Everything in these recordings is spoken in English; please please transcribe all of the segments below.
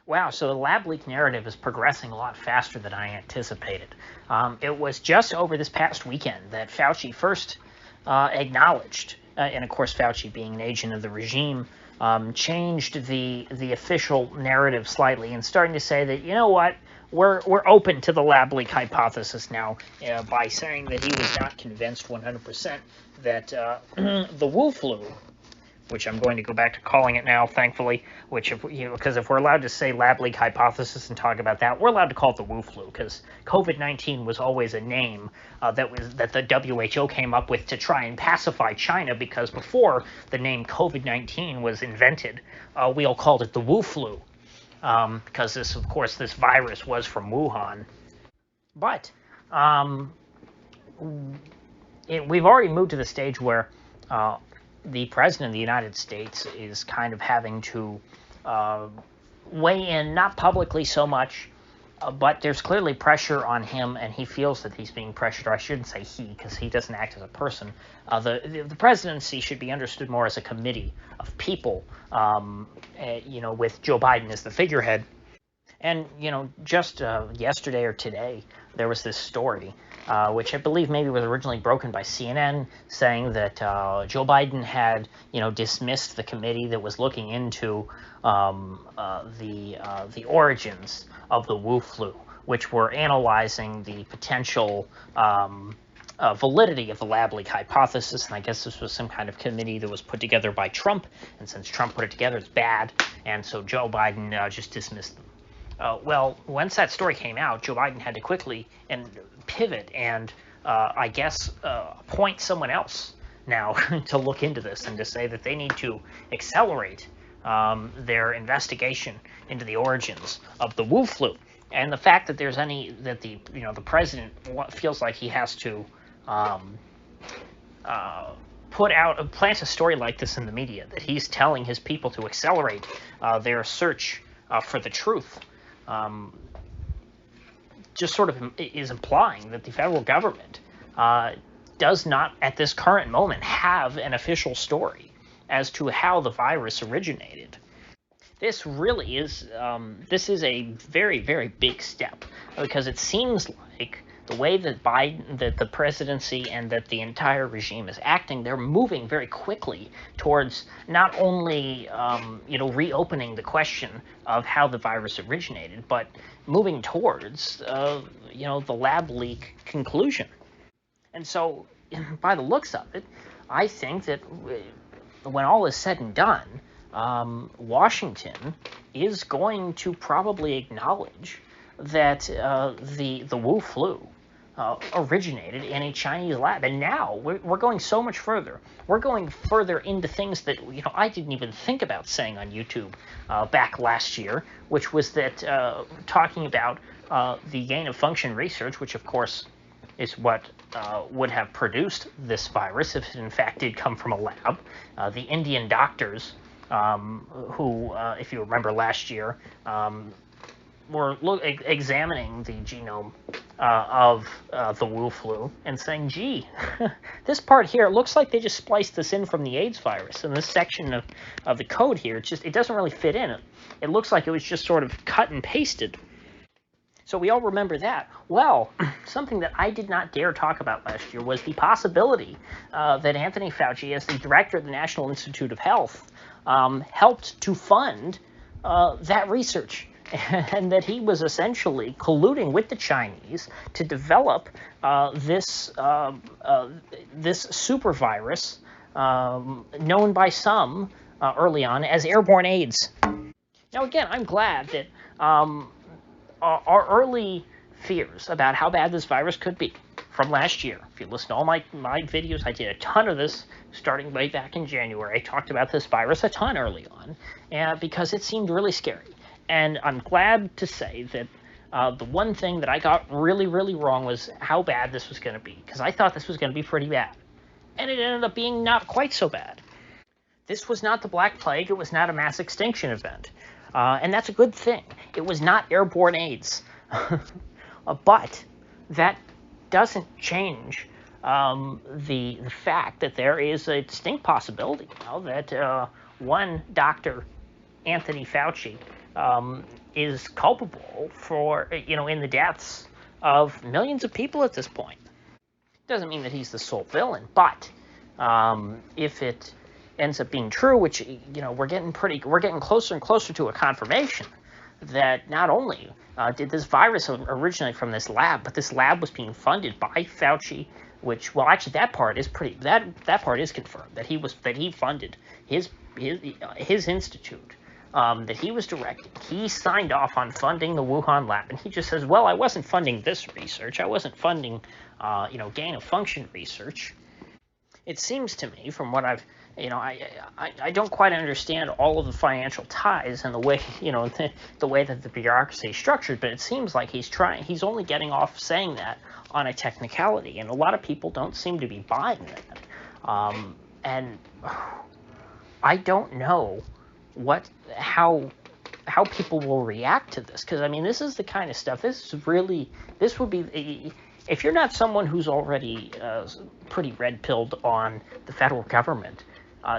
Wow, so the lab leak narrative is progressing a lot faster than I anticipated. It was just over this past weekend that Fauci first acknowledged, and of course Fauci being an agent of the regime, changed the official narrative slightly and starting to say that, you know what, we're open to the lab leak hypothesis now, by saying that he was not convinced 100% that the Wu flu, which I'm going to go back to calling it now, thankfully, which because if we're allowed to say lab leak hypothesis and talk about that, we're allowed to call it the Wu flu, because COVID-19 was always a name that the WHO came up with to try and pacify China, because before the name COVID-19 was invented, we all called it the Wu flu, because this virus was from Wuhan. But we've already moved to the stage where the president of the United States is kind of having to weigh in, not publicly so much, but there's clearly pressure on him, and he feels that he's being pressured, or I shouldn't say he, because he doesn't act as a person. The presidency should be understood more as a committee of people, with Joe Biden as the figurehead. And, just yesterday or today, there was this story, which I believe maybe was originally broken by CNN, saying that Joe Biden had, dismissed the committee that was looking into the origins of the Wu flu, which were analyzing the potential validity of the lab leak hypothesis. And I guess this was some kind of committee that was put together by Trump, and since Trump put it together, it's bad, and so Joe Biden just dismissed them. Well, once that story came out, Joe Biden had to quickly pivot and, appoint someone else now to look into this and to say that they need to accelerate their investigation into the origins of the Wu flu. And the fact that the president feels like he has to plant a story like this in the media, that he's telling his people to accelerate their search for the truth, just sort of is implying that the federal government does not, at this current moment, have an official story as to how the virus originated. This really is, this is a very, very big step, because it seems like the way that that the presidency and that the entire regime is acting, they're moving very quickly towards not only, reopening the question of how the virus originated, but moving towards, the lab leak conclusion. And so, by the looks of it, I think that when all is said and done, Washington is going to probably acknowledge that the Wu flu originated in a Chinese lab. And now we're going so much further. We're going further into things that I didn't even think about saying on YouTube back last year, which was that talking about the gain-of-function research, which of course is what would have produced this virus if it in fact did come from a lab. The Indian doctors who, if you remember last year, were examining the genome of the Wu flu and saying, gee, this part here, it looks like they just spliced this in from the AIDS virus. And this section of the code here, it doesn't really fit in. It looks like it was just sort of cut and pasted. So we all remember that. Well, something that I did not dare talk about last year was the possibility that Anthony Fauci, as the director of the National Institute of Health, helped to fund that research, and that he was essentially colluding with the Chinese to develop this super virus known by some early on as airborne AIDS. Now, again, I'm glad that our early fears about how bad this virus could be from last year. If you listen to all my videos, I did a ton of this starting way back in January. I talked about this virus a ton early on because it seemed really scary. And I'm glad to say that the one thing that I got really, really wrong was how bad this was going to be, because I thought this was going to be pretty bad. And it ended up being not quite so bad. This was not the Black Plague. It was not a mass extinction event. And that's a good thing. It was not airborne AIDS. But that doesn't change the fact that there is a distinct possibility now that one Dr. Anthony Fauci is culpable for, in the deaths of millions of people at this point. Doesn't mean that he's the sole villain, but if it ends up being true, which we're getting closer and closer to a confirmation that not only did this virus originate from this lab, but this lab was being funded by Fauci, which, well, actually that part is confirmed, that he funded his institute, that he was directing. He signed off on funding the Wuhan lab, and he just says, well, I wasn't funding this research. I wasn't funding, gain of function research. It seems to me, from what I've, I don't quite understand all of the financial ties and the way, the way that the bureaucracy is structured, but it seems like he's only getting off saying that on a technicality, and a lot of people don't seem to be buying that. And I don't know how people will react to this, because, I mean, this is the kind of stuff, this would be, if you're not someone who's already pretty red-pilled on the federal government,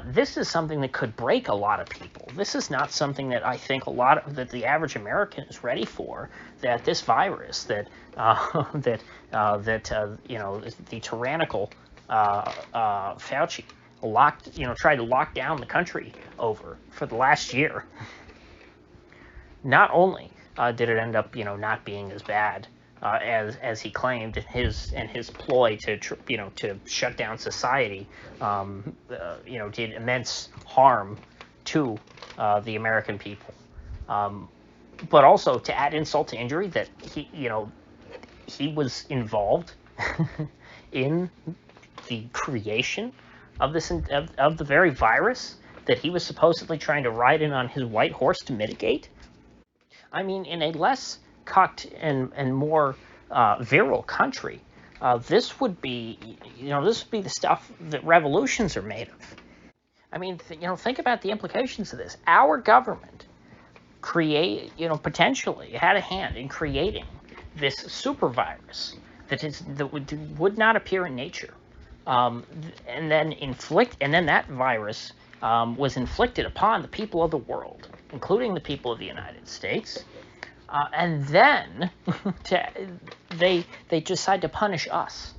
this is something that could break a lot of people. This is not something that I think that the average American is ready for. That this virus, the tyrannical Fauci tried to lock down the country over for the last year. Not only did it end up not being as bad as he claimed in his ploy to shut down society, did immense harm to the American people. But also, to add insult to injury, that he was involved in the creation of the very virus that he was supposedly trying to ride in on his white horse to mitigate. I mean, in a less cucked and more virile country, this would be the stuff that revolutions are made of. I mean, think about the implications of this. Our government potentially had a hand in creating this super virus that would not appear in nature, and then that virus was inflicted upon the people of the world, including the people of the United States. And then they decide to punish us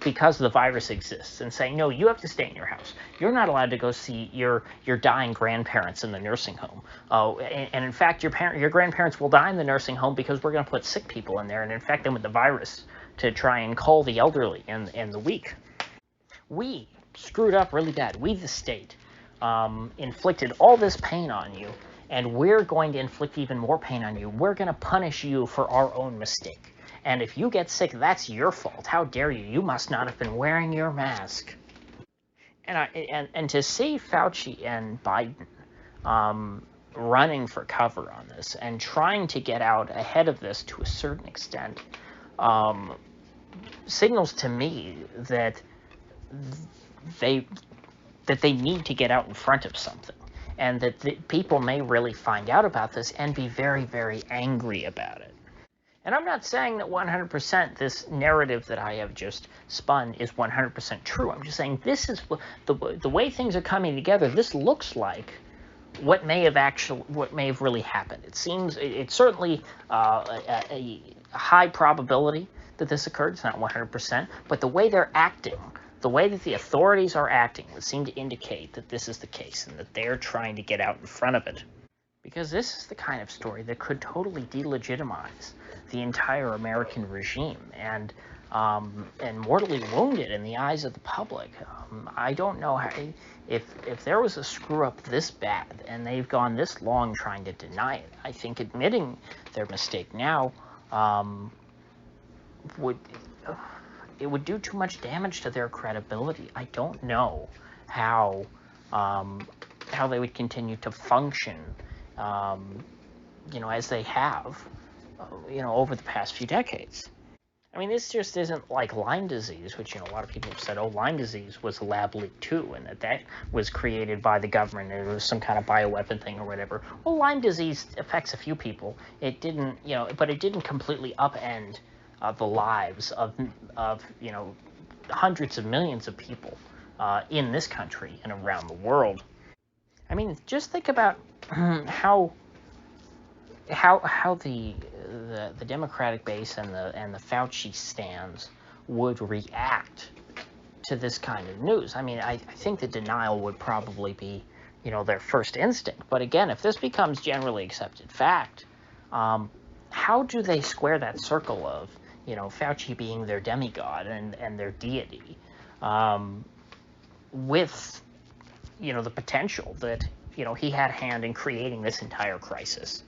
because the virus exists, and say, no, you have to stay in your house. You're not allowed to go see your dying grandparents in the nursing home. And in fact, your grandparents will die in the nursing home because we're going to put sick people in there and infect them with the virus to try and cull the elderly and the weak. We screwed up really bad. We, the state, inflicted all this pain on you, and we're going to inflict even more pain on you. We're going to punish you for our own mistake. And if you get sick, that's your fault. How dare you? You must not have been wearing your mask. And to see Fauci and Biden running for cover on this and trying to get out ahead of this to a certain extent signals to me that they need to get out in front of something. And that the people may really find out about this and be very, very angry about it. And I'm not saying that 100% this narrative that I have just spun is 100% true. I'm just saying this is the way things are coming together. This looks like what may have really happened. It's certainly a high probability that this occurred. It's not 100%, but the way they're acting, the way that the authorities are acting, would seem to indicate that this is the case and that they're trying to get out in front of it. Because this is the kind of story that could totally delegitimize the entire American regime and mortally wound it in the eyes of the public. I don't know if there was a screw up this bad and they've gone this long trying to deny it. I think admitting their mistake now would do too much damage to their credibility. I don't know how they would continue to function, as they have, over the past few decades. I mean, this just isn't like Lyme disease, which, a lot of people have said, oh, Lyme disease was a lab leak too, and that was created by the government, and it was some kind of bioweapon thing or whatever. Well, Lyme disease affects a few people. It didn't, but it didn't completely upend the lives of hundreds of millions of people in this country and around the world. I mean, just think about how how the Democratic base and the Fauci stands would react to this kind of news. I mean, I think the denial would probably be, their first instinct. But again, if this becomes generally accepted fact, how do they square that circle of, Fauci being their demigod and their deity, with, the potential that, he had a hand in creating this entire crisis?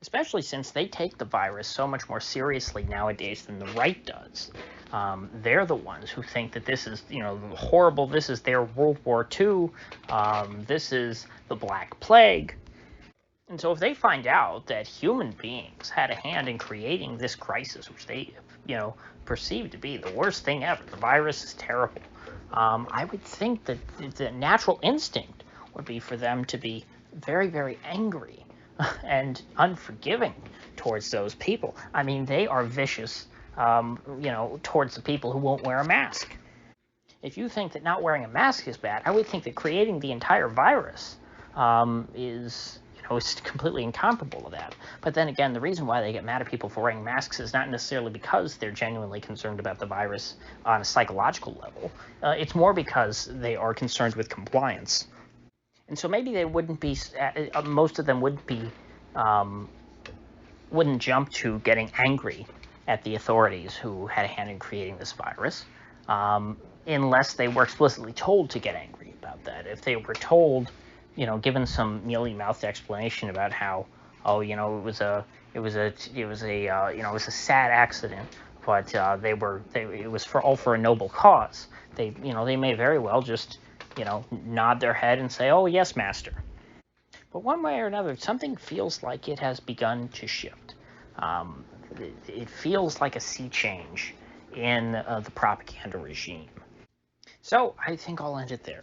Especially since they take the virus so much more seriously nowadays than the right does. They're the ones who think that this is, horrible. This is their World War II. This is the Black Plague. And so if they find out that human beings had a hand in creating this crisis, which they, perceive to be the worst thing ever, the virus is terrible, I would think that the natural instinct would be for them to be very, very angry and unforgiving towards those people. I mean, they are vicious, towards the people who won't wear a mask. If you think that not wearing a mask is bad, I would think that creating the entire virus is completely incomparable to that. But then again, the reason why they get mad at people for wearing masks is not necessarily because they're genuinely concerned about the virus on a psychological level. It's more because they are concerned with compliance. And so maybe they wouldn't be, most of them wouldn't jump to getting angry at the authorities who had a hand in creating this virus, unless they were explicitly told to get angry about that. If they were told, given some mealy-mouthed explanation about how, it was a sad accident, but it was all for a noble cause. They may very well just, nod their head and say, "Oh yes, master." But one way or another, something feels like it has begun to shift. It feels like a sea change in the propaganda regime. So I think I'll end it there.